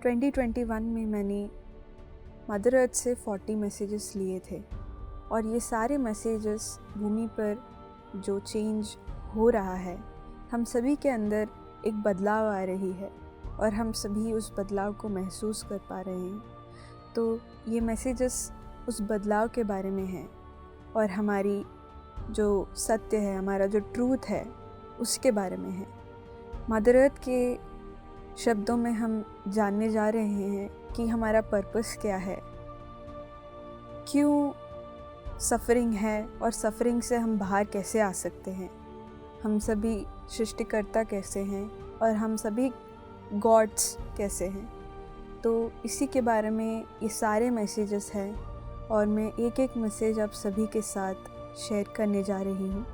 2021 में मैंने mother earth से 40 मैसेजेस लिए थे और ये सारे मैसेजेस भूमि पर जो चेंज हो रहा है, हम सभी के अंदर एक बदलाव आ रही है और हम सभी उस बदलाव को महसूस कर पा रहे हैं। तो ये मैसेजेस उस बदलाव के बारे में हैं और हमारी जो सत्य है, हमारा जो ट्रूथ है, उसके बारे में है। मदर अर्थ के शब्दों में हम जानने जा रहे हैं कि हमारा पर्पस क्या है, क्यों सफ़रिंग है और सफ़रिंग से हम बाहर कैसे आ सकते हैं, हम सभी सृष्टिकर्ता कैसे हैं और हम सभी गॉड्स कैसे हैं। तो इसी के बारे में ये सारे मैसेजेस हैं और मैं एक एक मैसेज आप सभी के साथ शेयर करने जा रही हूँ।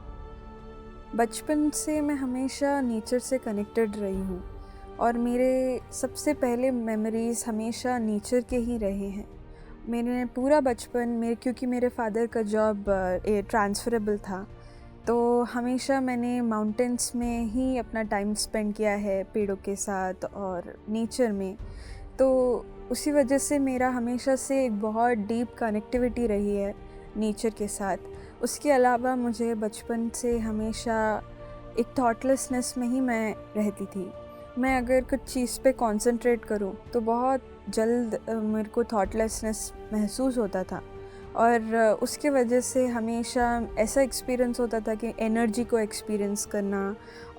बचपन से मैं हमेशा नेचर से कनेक्टेड रही हूँ और मेरे सबसे पहले मेमोरीज़ हमेशा नेचर के ही रहे हैं। मैंने पूरा बचपन क्योंकि मेरे फादर का जॉब ट्रांसफ़रेबल था, तो हमेशा मैंने माउंटेन्स में ही अपना टाइम स्पेंड किया है, पेड़ों के साथ और नेचर में। तो उसी वजह से मेरा हमेशा से एक बहुत डीप कनेक्टिविटी रही है नेचर के साथ। उसके अलावा मुझे बचपन से हमेशा एक थॉटलेसनेस में ही मैं रहती थी। मैं अगर कुछ चीज़ पे कंसंट्रेट करूं तो बहुत जल्द मेरे को थॉटलेसनेस महसूस होता था और उसके वजह से हमेशा ऐसा एक्सपीरियंस होता था कि एनर्जी को एक्सपीरियंस करना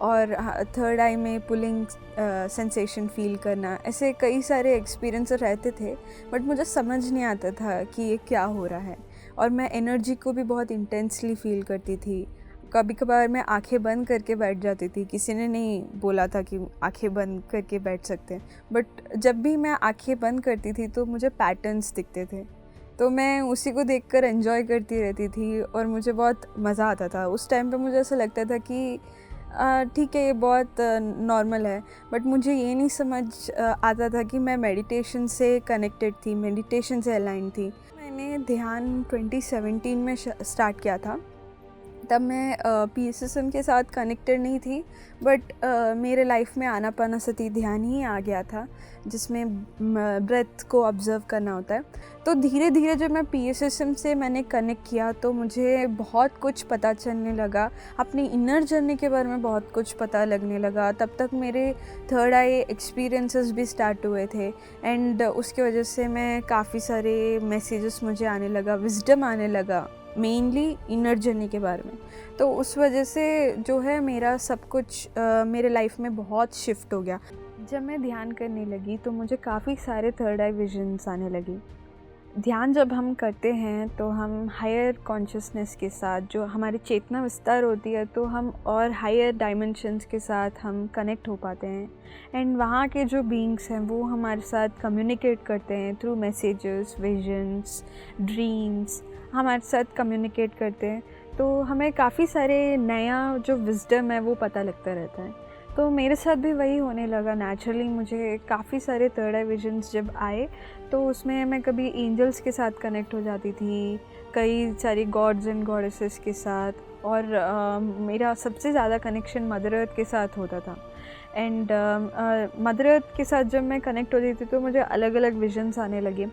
और थर्ड आई में पुलिंग सेंसेशन फील करना, ऐसे कई सारे एक्सपीरियंस रहते थे। बट मुझे समझ नहीं आता था कि ये क्या हो रहा है और मैं एनर्जी को भी बहुत इंटेंसली फील करती थी। कभी कभार मैं आंखें बंद करके बैठ जाती थी। किसी ने नहीं बोला था कि आंखें बंद करके बैठ सकते हैं, बट जब भी मैं आंखें बंद करती थी तो मुझे पैटर्न्स दिखते थे, तो मैं उसी को देखकर एंजॉय करती रहती थी और मुझे बहुत मज़ा आता था। उस टाइम पे मुझे ऐसा लगता था कि ठीक है, ये बहुत नॉर्मल है। बट मुझे ये नहीं समझ आता था कि मैं मेडिटेशन से कनेक्टेड थी, मेडिटेशन से अलाइन थी। मैंने ध्यान 2017 में स्टार्ट किया था। तब मैं PSSM के साथ कनेक्टेड नहीं थी, बट मेरे लाइफ में आनापानसती ध्यान ही आ गया था, जिसमें ब्रेथ को ऑब्ज़र्व करना होता है। तो धीरे धीरे जब मैं PSSM से मैंने कनेक्ट किया तो मुझे बहुत कुछ पता चलने लगा, अपनी इनर जर्नी के बारे में बहुत कुछ पता लगने लगा। तब तक मेरे थर्ड आई एक्सपीरियंसेस भी स्टार्ट हुए थे एंड उसकी वजह से मैं काफ़ी सारे मैसेजेस मुझे आने लगा, विजडम आने लगा, मेनली इनर जर्नी के बारे में। तो उस वजह से जो है मेरा सब कुछ मेरे लाइफ में बहुत शिफ्ट हो गया। जब मैं ध्यान करने लगी तो मुझे काफ़ी सारे थर्ड आई विजन्स आने लगी। ध्यान जब हम करते हैं तो हम हायर कॉन्शियसनेस के साथ, जो हमारी चेतना विस्तार होती है, तो हम और हायर डायमेंशंस के साथ हम कनेक्ट हो पाते हैं एंड वहाँ के जो बीइंग्स हैं वो हमारे साथ कम्युनिकेट करते हैं थ्रू मैसेजेस, विजन्स, ड्रीम्स, हमारे साथ कम्युनिकेट करते हैं। तो हमें काफ़ी सारे नया जो विजडम है वो पता लगता रहता है। तो मेरे साथ भी वही होने लगा नेचुरली। मुझे काफ़ी सारे थर्ड आई विजन्स जब आए तो उसमें मैं कभी एंजल्स के साथ कनेक्ट हो जाती थी, कई सारी गॉड्स एंड गॉडेसेस के साथ, और मेरा सबसे ज़्यादा कनेक्शन मदर अर्थ के साथ होता था। एंड मदर अर्थ के साथ जब मैं कनेक्ट होती थी तो मुझे अलग अलग विजन्स आने लगे।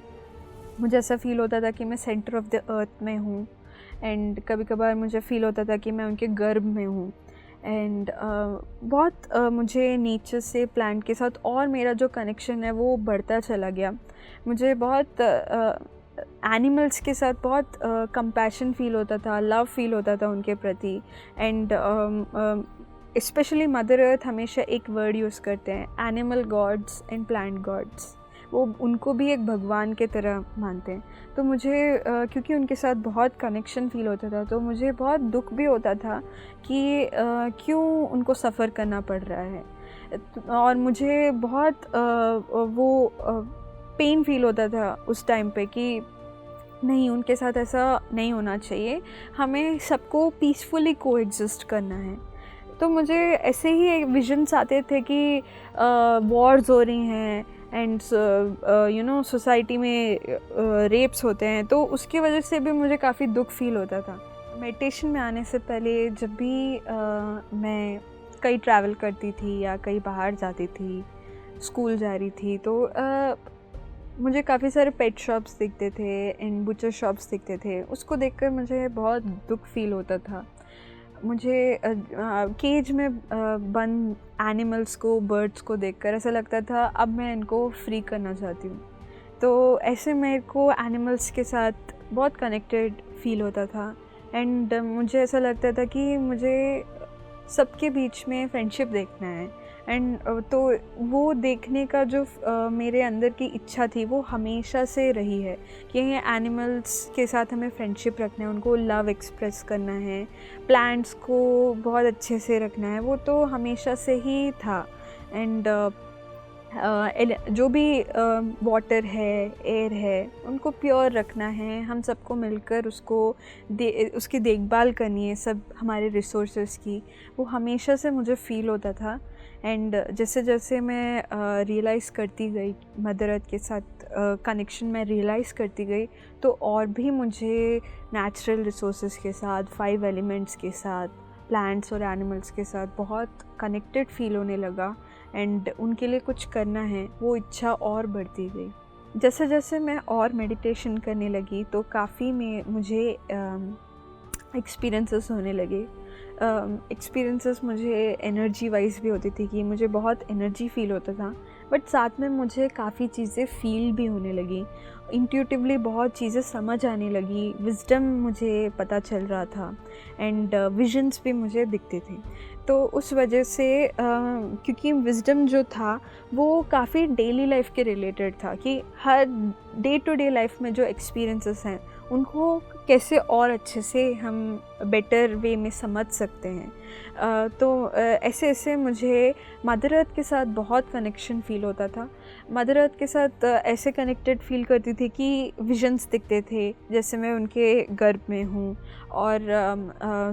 मुझे ऐसा फ़ील होता था कि मैं सेंटर ऑफ द अर्थ में हूँ एंड कभी कभार मुझे फ़ील होता था कि मैं उनके गर्भ में हूँ। एंड बहुत मुझे नेचर से, प्लांट के साथ और मेरा जो कनेक्शन है वो बढ़ता चला गया। मुझे बहुत एनिमल्स के साथ बहुत कंपैशन फ़ील होता था, लव फ़ील होता था उनके प्रति। एंड स्पेशली मदर अर्थ हमेशा एक वर्ड यूज़ करते हैं, animal gods and plant gods. वो उनको भी एक भगवान के तरह मानते हैं। तो मुझे क्योंकि उनके साथ बहुत कनेक्शन फ़ील होता था तो मुझे बहुत दुख भी होता था कि क्यों उनको सफ़र करना पड़ रहा है। और मुझे बहुत वो पेन फ़ील होता था उस टाइम पे कि नहीं, उनके साथ ऐसा नहीं होना चाहिए, हमें सबको पीसफुली कोएग्जिस्ट करना है। तो मुझे ऐसे ही विजन्स आते थे कि वॉर्स हो रही हैं एंड सोसाइटी में रेप्स होते हैं, तो उसकी वजह से भी मुझे काफ़ी दुख फील होता था। मेडिटेशन में आने से पहले जब भी मैं कहीं ट्रैवल करती थी या कहीं बाहर जाती थी स्कूल जा रही थी तो मुझे काफ़ी सारे पेट शॉप्स दिखते थे एंड बुचर शॉप्स दिखते थे। उसको देखकर मुझे बहुत दुख फील होता था। मुझे केज में बंद एनिमल्स को, बर्ड्स को देखकर ऐसा लगता था अब मैं इनको फ्री करना चाहती हूँ। तो ऐसे मेरे को एनिमल्स के साथ बहुत कनेक्टेड फील होता था एंड मुझे ऐसा लगता था कि मुझे सबके बीच में फ्रेंडशिप देखना है एंड तो वो देखने का जो मेरे अंदर की इच्छा थी वो हमेशा से रही है कि ये एनिमल्स के साथ हमें फ्रेंडशिप रखना है, उनको लव एक्सप्रेस करना है, प्लांट्स को बहुत अच्छे से रखना है। वो तो हमेशा से ही था एंड जो भी वाटर है, एयर है, उनको प्योर रखना है। हम सबको मिलकर उसकी देखभाल करनी है, सब हमारे रिसोर्सेज की। वो हमेशा से मुझे फ़ील होता था एंड जैसे जैसे मैं रियलाइज़ करती गई मदर अर्थ के साथ कनेक्शन में रियलाइज़ करती गई तो और भी मुझे नेचुरल रिसोर्सेज के साथ, 5 एलिमेंट्स के साथ, प्लांट्स और एनिमल्स के साथ बहुत कनेक्टेड फ़ील होने लगा एंड उनके लिए कुछ करना है, वो इच्छा और बढ़ती गई। जैसे जैसे मैं और मेडिटेशन करने लगी तो काफ़ी मुझे एक्सपीरियंसेस होने लगे। एक्सपीरियंसेस मुझे एनर्जी वाइज भी होती थी कि मुझे बहुत एनर्जी फ़ील होता था, बट साथ में मुझे काफ़ी चीज़ें फ़ील भी होने लगी। इंट्यूटिवली बहुत चीज़ें समझ आने लगी, विज़डम मुझे पता चल रहा था एंड विजन्स भी मुझे दिखते थे। तो उस वजह से क्योंकि विज़डम जो था वो काफ़ी डेली लाइफ के रिलेटेड था कि हर डे टू डे लाइफ में जो एक्सपीरियंसेस हैं उनको कैसे और अच्छे से हम बेटर वे में समझ सकते हैं। तो ऐसे ऐसे मुझे मदर अर्थ के साथ बहुत कनेक्शन फ़ील होता था। मदर अर्थ के साथ ऐसे कनेक्टेड फ़ील करती थी कि विजन्स दिखते थे जैसे मैं उनके गर्भ में हूँ और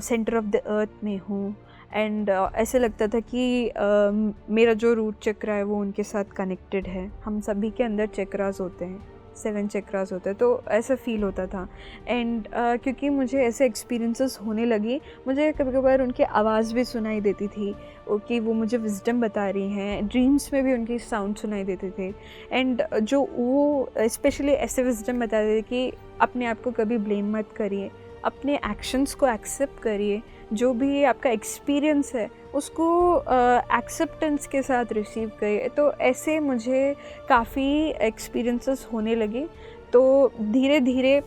सेंटर ऑफ द अर्थ में हूँ एंड ऐसे लगता था कि मेरा जो रूट चक्र है वो उनके साथ कनेक्टेड है। हम सभी के अंदर चक्रास होते हैं, 7 चक्रास होते हैं, तो ऐसा फ़ील होता था एंड क्योंकि मुझे ऐसे एक्सपीरियंसेस होने लगी, मुझे कभी कभार उनकी आवाज़ भी सुनाई देती थी कि वो मुझे विज़डम बता रही हैं। ड्रीम्स में भी उनकी साउंड सुनाई देते थे एंड जो वो स्पेशली ऐसे विज़डम बताते थे कि अपने आप को कभी ब्लेम मत करिए, अपने एक्शंस को एक्सेप्ट करिए, जो भी आपका एक्सपीरियंस है उसको एक्सेप्टेंस के साथ रिसीव करिए। तो ऐसे मुझे काफ़ी एक्सपीरियंसेस होने लगे। तो धीरे धीरे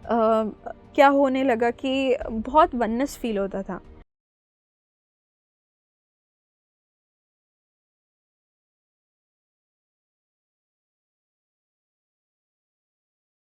क्या होने लगा कि बहुत वननेस फ़ील होता था